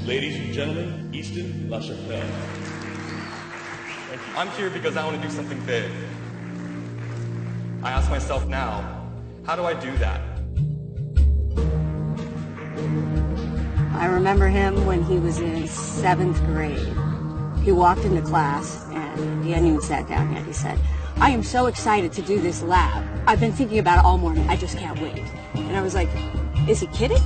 Ladies and gentlemen, Easton LaChapelle. I'm here because I want to do something big. I ask myself now, how do I do that? I remember him when he was in 7th grade. He walked into class and he hadn't even sat down yet. He said, "I am so excited to do this lab. I've been thinking about it all morning. I just can't wait." And I was like, is he kidding?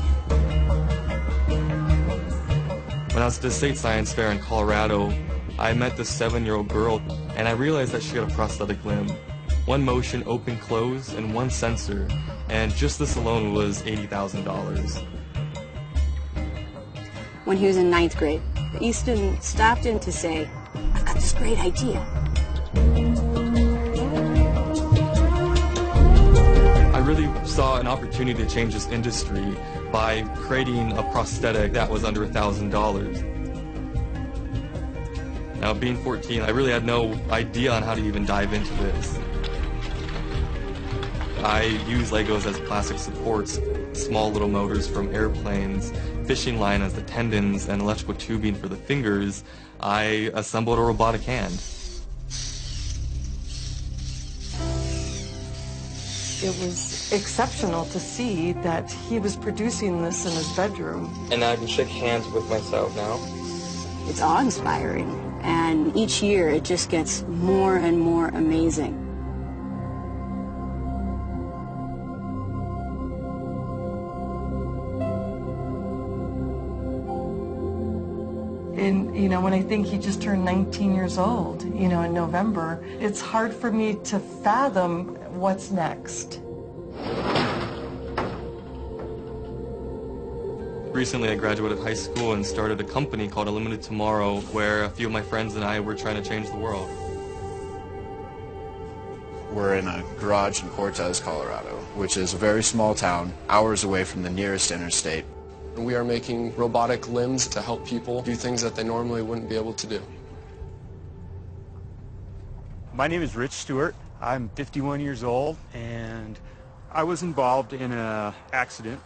When I was at the state science fair in Colorado, I met this 7-year-old girl, and I realized that she had a prosthetic limb. One motion, open, close, and one sensor, and just this alone was $80,000. When he was in 9th grade, Easton stopped in to say, "I've got this great idea." I really saw an opportunity to change this industry by creating a prosthetic that was under $1,000. Now, being 14, I really had no idea on how to even dive into this. I use Legos as plastic supports, small little motors from airplanes, fishing line as the tendons, and electrical tubing for the fingers. I assembled a robotic hand. It was exceptional to see that he was producing this in his bedroom. And I can shake hands with myself now. It's awe-inspiring, and each year it just gets more and more amazing. And, when I think he just turned 19 years old, in November, it's hard for me to fathom what's next. Recently, I graduated high school and started a company called Unlimited Tomorrow, where a few of my friends and I were trying to change the world. We're in a garage in Cortez, Colorado, which is a very small town, hours away from the nearest interstate. We are making robotic limbs to help people do things that they normally wouldn't be able to do. My name is Rich Stewart. I'm 51 years old, and I was involved in an accident.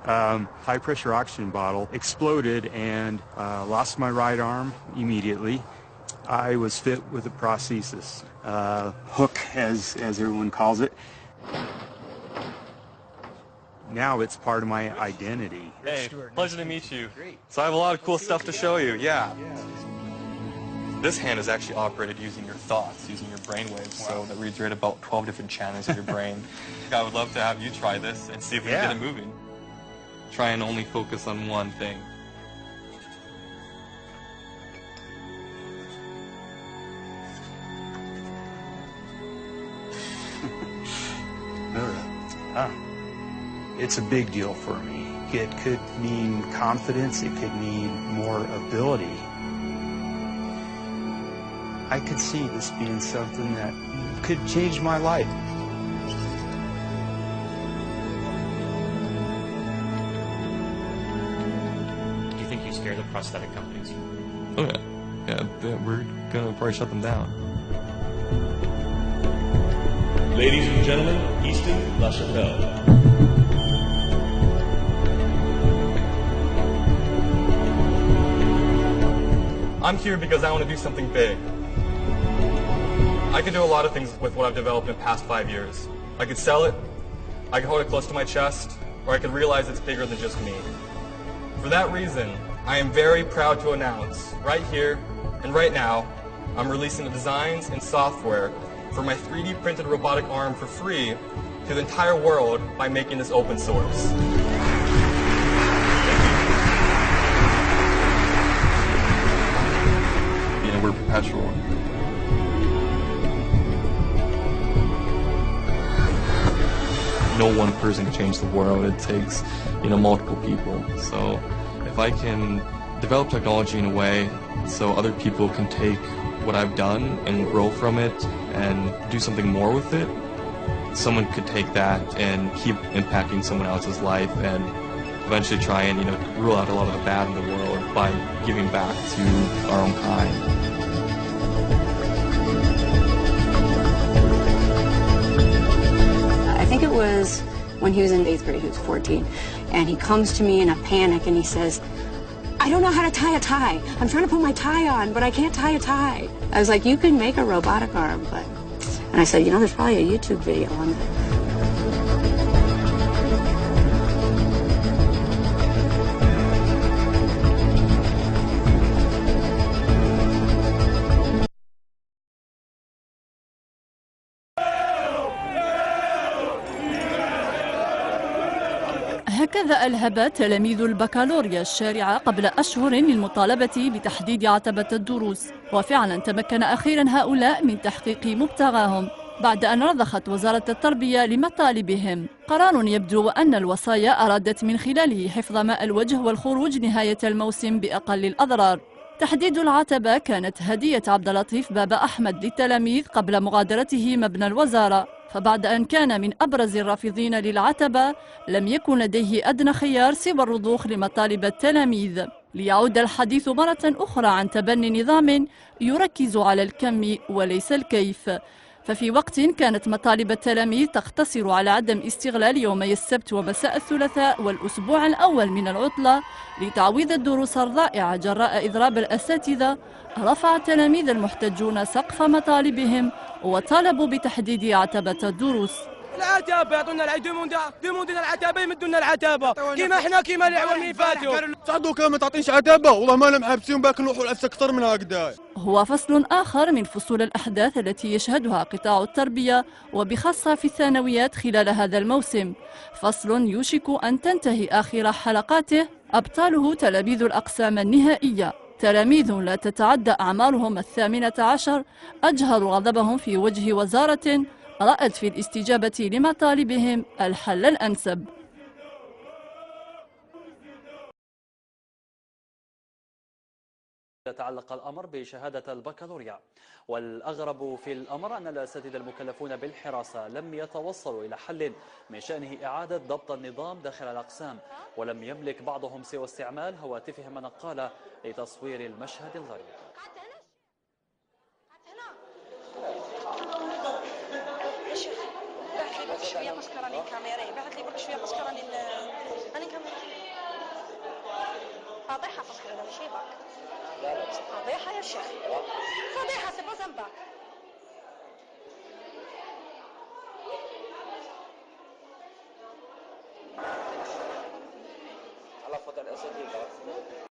High-pressure oxygen bottle exploded and lost my right arm immediately. I was fit with a prosthesis, hook as everyone calls it. Now it's part of my identity. Hey, pleasure to meet you. So I have a lot of cool stuff to show you, yeah. This hand is actually operated using your thoughts, using your brain waves, so that reads right about 12 different channels of your brain. I would love to have you try this and see if we can get it moving. Try and only focus on one thing. It's a big deal for me. It could mean confidence, it could mean more ability. I could see this being something that could change my life. Do you think you scare the prosthetic companies? Oh yeah. Yeah, we're gonna probably shut them down. Ladies and gentlemen, Easton LaChapelle. I'm here because I want to do something big. I could do a lot of things with what I've developed in the past 5 years. I could sell it, I could hold it close to my chest, or I could realize it's bigger than just me. For that reason, I am very proud to announce, right here and right now, I'm releasing the designs and software for my 3D printed robotic arm for free to the entire world by making this open source. We're perpetual. No one person can change the world. It takes, multiple people. So if I can develop technology in a way so other people can take what I've done and grow from it and do something more with it, someone could take that and keep impacting someone else's life and eventually try and, rule out a lot of the bad in the world by giving back to our own kind. I think it was when he was in 8th grade, he was 14. And he comes to me in a panic and he says, I don't know how to tie a tie. I'm trying to put my tie on, but I can't tie a tie. I was like, you can make a robotic arm, but... And I said, you know, there's probably a YouTube video on it. هكذا ألهب تلاميذ البكالوريا الشارعة قبل أشهر للمطالبة بتحديد عتبة الدروس، وفعلا تمكن أخيرا هؤلاء من تحقيق مبتغاهم بعد أن رضخت وزارة التربية لمطالبهم. قرار يبدو أن الوصايا أرادت من خلاله حفظ ماء الوجه والخروج نهاية الموسم بأقل الأضرار. تحديد العتبة كانت هدية عبد اللطيف بابا أحمد للتلاميذ قبل مغادرته مبنى الوزارة، فبعد أن كان من أبرز الرافضين للعتبة لم يكن لديه أدنى خيار سوى الرضوخ لمطالب التلاميذ. ليعود الحديث مرة أخرى عن تبني نظام يركز على الكم وليس الكيف، ففي وقت كانت مطالب التلاميذ تقتصر على عدم استغلال يومي السبت ومساء الثلاثاء والأسبوع الأول من العطلة لتعويض الدروس الضائعة جراء إضراب الأساتذة، رفع التلاميذ المحتجون سقف مطالبهم وطالبوا بتحديد عتبة الدروس. العتبة يعطونا دوموندينا العتبة يمدونا العتبة كيما احنا كيما العوام اللي فاتوا. صعدوا كان ما تعطينش عتبة والله ما لهم حابسين باك نروحوا لأسا أكثر من هكذا. هو فصل آخر من فصول الأحداث التي يشهدها قطاع التربية وبخاصة في الثانويات خلال هذا الموسم، فصل يوشك أن تنتهي آخر حلقاته أبطاله تلاميذ الأقسام النهائية، تلاميذ لا تتعدى أعمارهم 18 أجهروا غضبهم في وجه وزارة رأت في الاستجابة لمطالبهم الحل الأنسب. يتعلق الأمر بشهادة البكالوريا، والأغرب في الأمر أن الأساتذة المكلفون بالحراسة لم يتوصلوا إلى حل من شأنه إعادة ضبط النظام داخل الأقسام، ولم يملك بعضهم سوى استعمال هواتفهم النقالة لتصوير المشهد الغريب. شويه باسكو راني كاميري بعث لي برك شويه باسكو راني كاميري فضيحه باسكو هذا ماشي باك فضيحه يا شيخ فضيحه سي با زنباك على فضل الاساتذه